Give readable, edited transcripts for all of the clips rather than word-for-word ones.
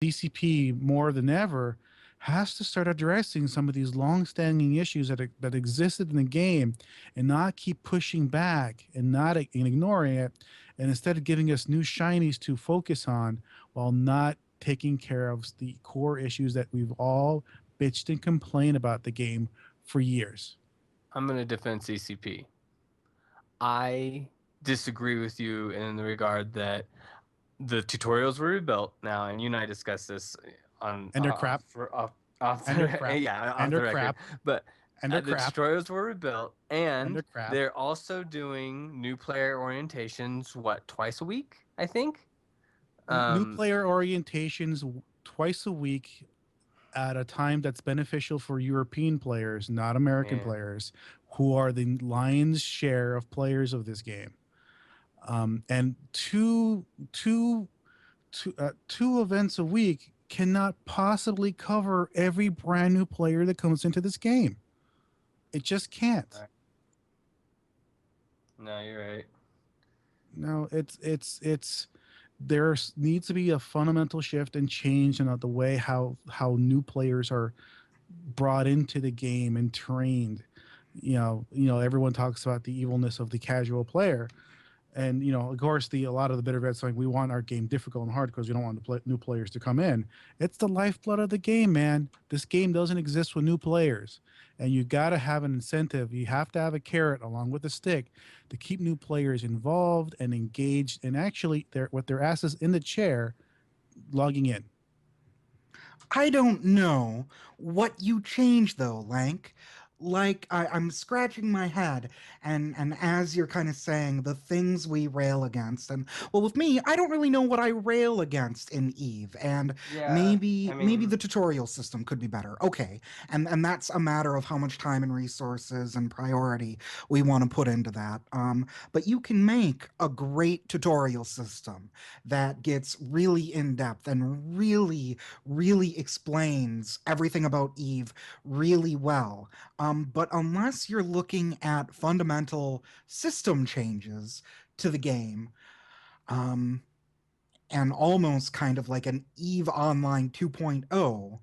CCP more than ever has to start addressing some of these long-standing issues that existed in the game, and not keep pushing back and not and ignoring it, and instead of giving us new shinies to focus on, while not taking care of the core issues that we've all bitched and complained about the game for years. I'm going to defend CCP. I disagree with you in the regard that the tutorials were rebuilt now, and you and I discussed this on And they're crap. off And they're the crap. yeah, And off they're the record. crap. But And they're the crap. tutorials were rebuilt, And and they're crap. they're also doing new player orientations. What, twice a week? I think. New Um, player orientations twice a week at a time that's beneficial for European players, not American yeah. players, who are the lion's share of players of this game. And two events a week cannot possibly cover every brand new player that comes into this game. It just can't. No, you're right. No, it's there needs to be a fundamental shift and change in the way how new players are brought into the game and trained. Everyone talks about the evilness of the casual player, and of course, the a lot of the bitter vets like we want our game difficult and hard because we don't want new players to come in. It's the lifeblood of the game, man. This game doesn't exist with new players, and you got to have an incentive. You have to have a carrot along with a stick to keep new players involved and engaged, and actually, with their asses in the chair, logging in. I don't know what you changed though, Lank. Like I'm scratching my head, and as you're kind of saying the things we rail against, and well, with me, I don't really know what I rail against in Eve, and Yeah, I maybe mean, the tutorial system could be better. Okay, and that's a matter of how much time and resources and priority we want to put into that. But you can make a great tutorial system that gets really in depth and really explains everything about Eve really well. But unless you're looking at fundamental system changes to the game, um, and almost kind of like an Eve Online 2.0,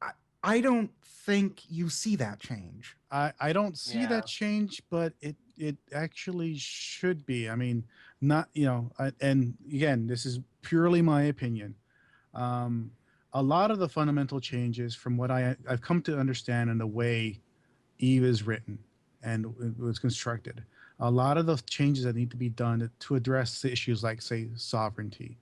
I, I don't think you see that change. I don't see yeah. that change, but it actually should be. I mean, not and again, this is purely my opinion. Um, a lot of the fundamental changes from what I've come to understand in the way Eve is written and it was constructed, a lot of the changes that need to be done to address the issues like, say, sovereignty,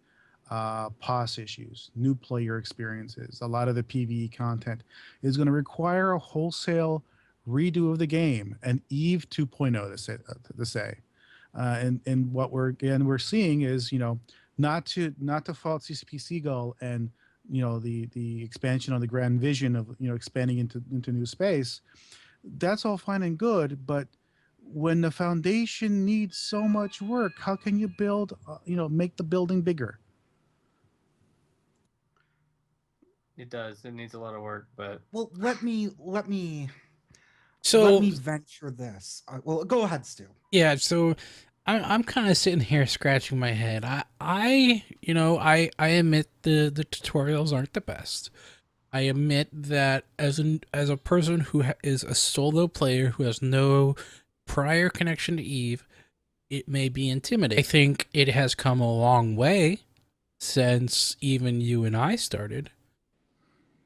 POS issues, new player experiences, a lot of the PvE content is going to require a wholesale redo of the game, and Eve 2.0 to say. And what we're seeing is, not to fault CCP Seagull and the expansion on the grand vision of expanding into new space. That's all fine and good, but when the foundation needs so much work, how can you build make the building bigger? It does. It needs a lot of work, but Well, let So me venture this. Well, go ahead, Stu. yeah, so I'm kind of sitting here scratching my head. I admit the tutorials aren't the best. I admit that as a person who is a solo player who has no prior connection to Eve, it may be intimidating. I think it has come a long way since even you and I started.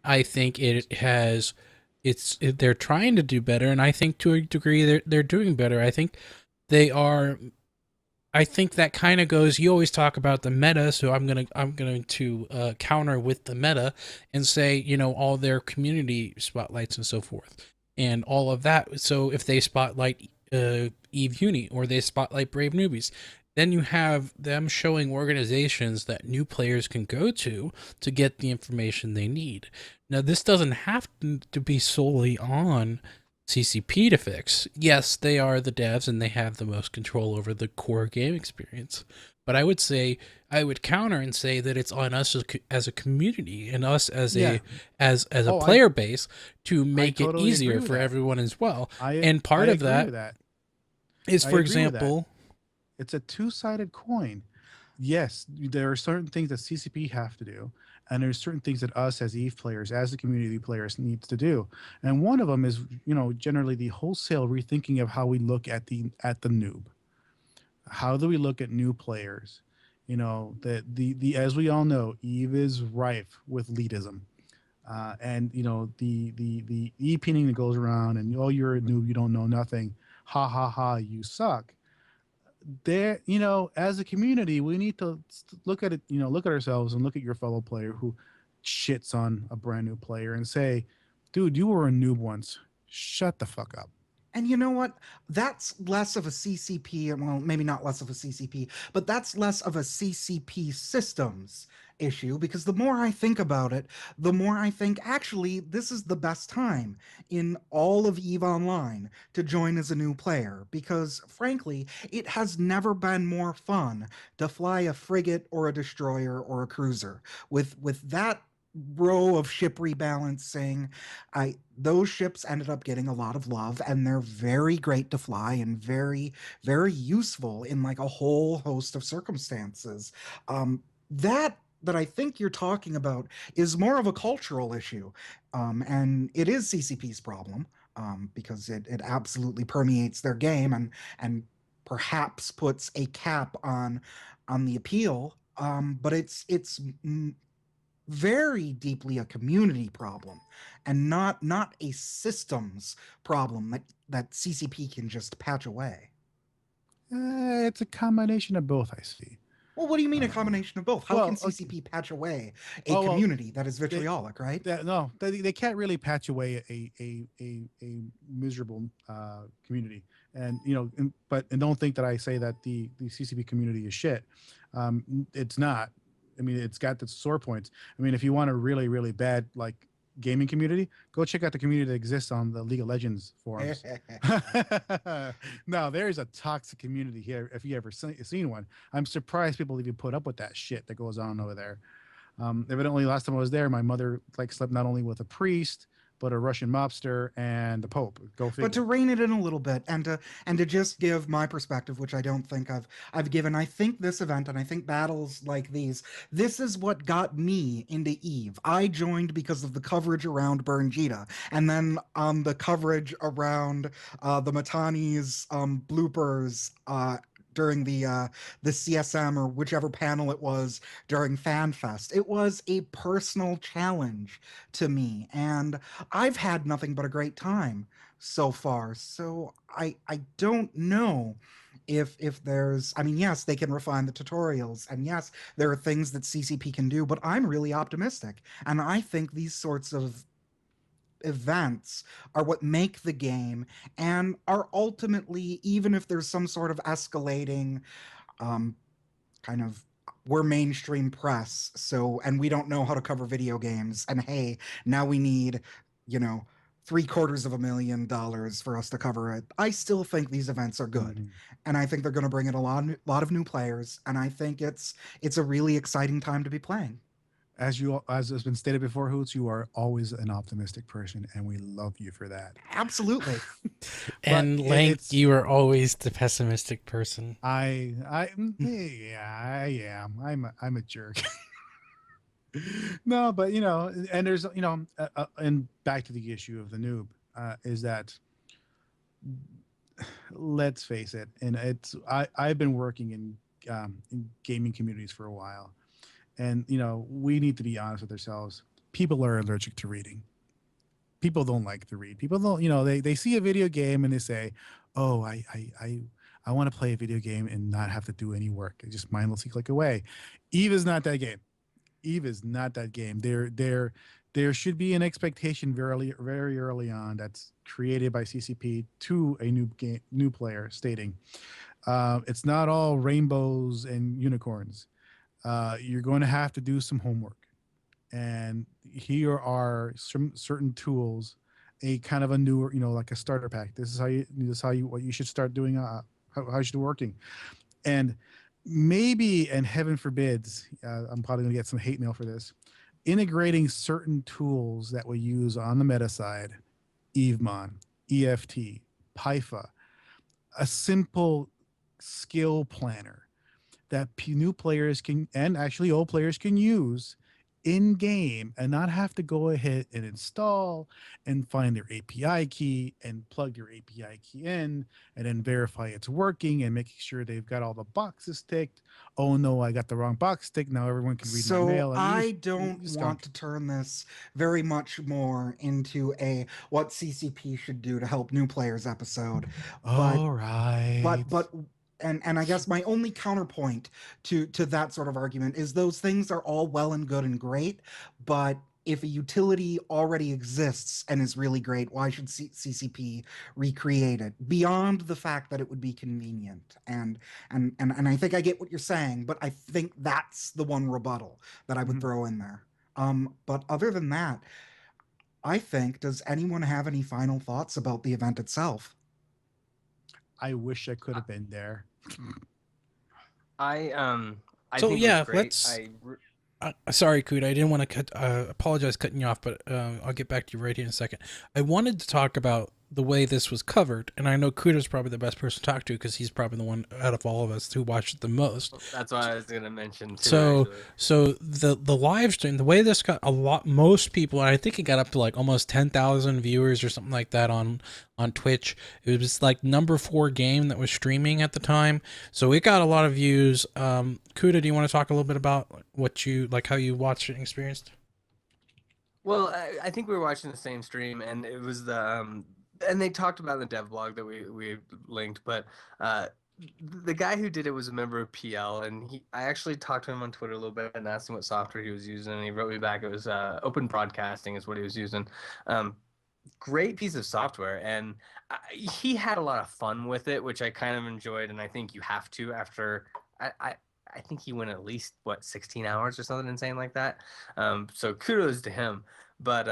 I think it has they're trying to do better, and I think to a degree they're doing better. They are I think that kind of goes. You always talk about the meta, so I'm going to counter with the meta and say, all their community spotlights and so forth, and all of that. So if they spotlight Eve Uni or they spotlight Brave Newbies, then you have them showing organizations that new players can go to get the information they need. Now, this doesn't have to be solely on CCP to fix. Yes, they are the devs and they have the most control over the core game experience. But I would counter and say that it's on us as a community and us Yeah. as a Oh, I player base to I make it totally agree easier with for that. everyone as well. I And I part of agree that with that. is, I for agree with that. example, It's a two-sided coin. Yes, there are certain things that CCP have to do, and there's certain things that us as Eve players, as the community players, needs to do. And one of them is, generally the wholesale rethinking of how we look at the noob. How do we look at new players? That the as we all know, Eve is rife with elitism. And the e-pinning that goes around, and oh, you're a noob, you don't know nothing, ha ha ha, you suck. There, as a community, we need to look at it, look at ourselves and look at your fellow player who shits on a brand new player and say, dude, you were a noob once, shut the fuck up. And you know what? That's less of a CCP, well, maybe not less of a CCP, but that's less of a CCP systems issue, because the more I think about it, the more I think actually this is the best time in all of EVE Online to join as a new player, because frankly, it has never been more fun to fly a frigate or a destroyer or a cruiser. With that row of ship rebalancing, those ships ended up getting a lot of love, and they're very great to fly and very, very useful in like a whole host of circumstances. That I think you're talking about is more of a cultural issue, and it is CCP's problem, because it absolutely permeates their game and perhaps puts a cap on the appeal. But it's very deeply a community problem, and not a systems problem that CCP can just patch away. It's a combination of both, I see. Well, what do you mean a combination of both? How can okay. CCP patch away a community that is vitriolic, right? No, they can't really patch away a miserable community, and but don't think that I say that the CCP community is shit. It's not. I mean, it's got its sore points. I mean, if you want a really, really bad like gaming community, go check out the community that exists on the League of Legends forums. Now, there's a toxic community here. If you ever seen one, I'm surprised people even put up with that shit that goes on over there. Evidently, last time I was there, my mother slept not only with a priest, but a Russian mobster and the Pope. Go figure. But to rein it in a little bit, and to just give my perspective, which I don't think I've given, I think this event and I think battles like these, this is what got me into EVE. I joined because of the coverage around Bernjita, and then the coverage around the Matani's bloopers during the CSM or whichever panel it was during FanFest. It was a personal challenge to me, and I've had nothing but a great time so far. So I don't know if there's, I mean, yes, they can refine the tutorials, and yes, there are things that CCP can do, but I'm really optimistic, and I think these sorts of events are what make the game, and are ultimately, even if there's some sort of escalating kind of, we're mainstream press, so, and we don't know how to cover video games, and hey, now we need $750,000 for us to cover it. I still think these events are good, and I think they're going to bring in a lot of new players, and I think it's a really exciting time to be playing. As has been stated before, Hoots, you are always an optimistic person, and we love you for that. Absolutely. And Lank, you are always the pessimistic person. I am. I'm a jerk. No, but and there's and back to the issue of the noob, is that, let's face it, and I've been working in gaming communities for a while. And, we need to be honest with ourselves. People are allergic to reading. People don't like to read. People don't, they see a video game and they say, oh, I want to play a video game and not have to do any work. I just mindlessly click away. EVE is not that game. EVE is not that game. There should be an expectation very, very early on that's created by CCP to a new player stating, it's not all rainbows and unicorns. You're going to have to do some homework, and here are some certain tools, a kind of a newer, like a starter pack. This is what you should start doing, how you should be working. And maybe, and heaven forbids, I'm probably going to get some hate mail for this, integrating certain tools that we use on the meta side, EveMon, EFT, PIFA, a simple skill planner that new players can, and actually old players can use in game and not have to go ahead and install and find their API key and plug your API key in and then verify it's working and making sure they've got all the boxes ticked. Oh no, I got the wrong box ticked. Now everyone can read my So mail. And I you don't just want to turn this very much more into a what CCP should do to help new players episode, but all right. but and I guess my only counterpoint to that sort of argument is those things are all well and good and great, but if a utility already exists and is really great, why should CCP recreate it? Beyond the fact that it would be convenient, and I think I get what you're saying, but I think that's the one rebuttal that I would throw in there. But other than that, I think, does anyone have any final thoughts about the event itself? I wish I could have been there. I So, think it yeah, was great. sorry, Coot, I didn't want to apologize cutting you off, but I'll get back to you right here in a second. I wanted to talk about the way this was covered, and I know Kuda's probably the best person to talk to because he's probably the one out of all of us who watched it the most. That's what I was gonna mention too. So the live stream, the way this got most people, and I think it got up to like almost 10,000 viewers or something like that on Twitch. It was like number 4 game that was streaming at the time, so it got a lot of views. Kuda, do you want to talk a little bit about what you like, how you watched it and experienced? Well, I think we were watching the same stream, and it was the and they talked about in the dev blog that we linked, but the guy who did it was a member of PL, and I actually talked to him on Twitter a little bit and asked him what software he was using, and he wrote me back. It was Open Broadcasting is what he was using. Great piece of software, and he had a lot of fun with it, which I kind of enjoyed, and I think you have to after I think he went at least 16 hours or something insane like that. So kudos to him. But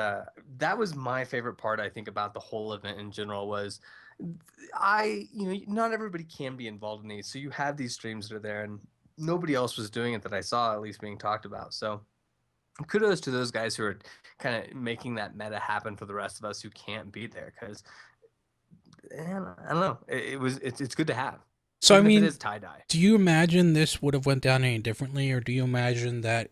that was my favorite part, I think, about the whole event in general was not everybody can be involved in these. So you have these streams that are there, and nobody else was doing it that I saw at least being talked about. So kudos to those guys who are kind of making that meta happen for the rest of us who can't be there, because I don't know, it's good to have. So Even I mean, if it is tie-dye. Do you imagine this would have went down any differently, or do you imagine that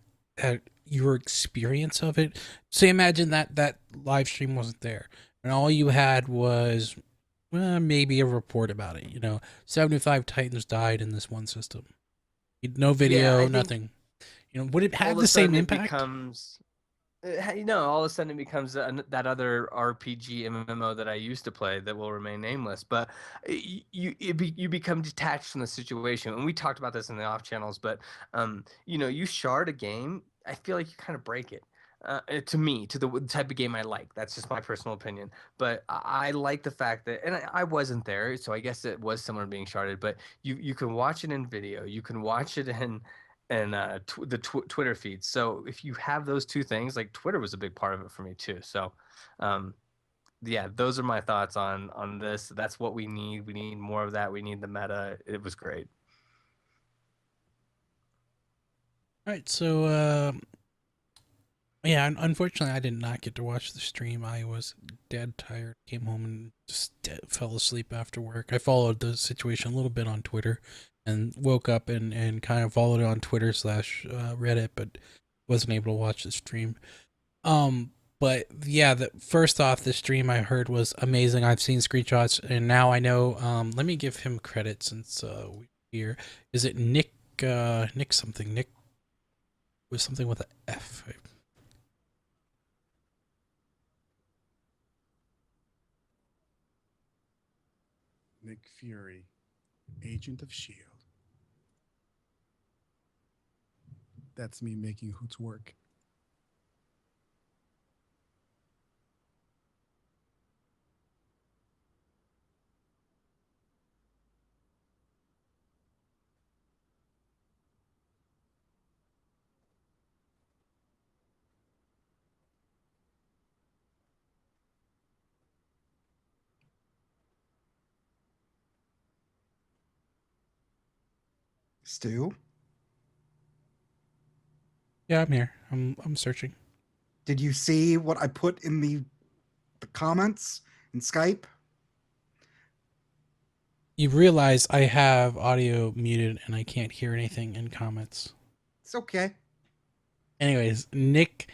your experience of it? Say, imagine that live stream wasn't there, and all you had was maybe a report about it. 75 Titans died in this one system. No video, nothing. Would it have the same impact? All of a sudden it becomes that other RPG MMO that I used to play that will remain nameless. But you become detached from the situation. And we talked about this in the off channels, but you shard a game, I feel like you kind of break it. To me, to the type of game I like. That's just my personal opinion. But I like the fact that, and I wasn't there, so I guess it was similar to being sharded, but you can watch it in video. You can watch it in Twitter feeds. So if you have those two things, like Twitter was a big part of it for me too. So yeah, those are my thoughts on this. That's what we need. We need more of that. We need the meta. It was great. All right, so yeah, unfortunately I did not get to watch the stream. I was dead tired. Came home and just fell asleep after work. I followed the situation a little bit on Twitter and woke up and kind of followed it on Twitter / Reddit, but wasn't able to watch the stream. But yeah, first off, the stream I heard was amazing. I've seen screenshots, and now I know. Let me give him credit since we're here. Is it Nick? Nick something. Nick was something with an F. Nick Fury, Agent of S.H.I.E.L.D. That's me making Hoots work. Stu? Yeah, I'm here. I'm searching. Did you see what I put in the comments in Skype? You realize I have audio muted and I can't hear anything in comments. It's okay. Anyways, Nick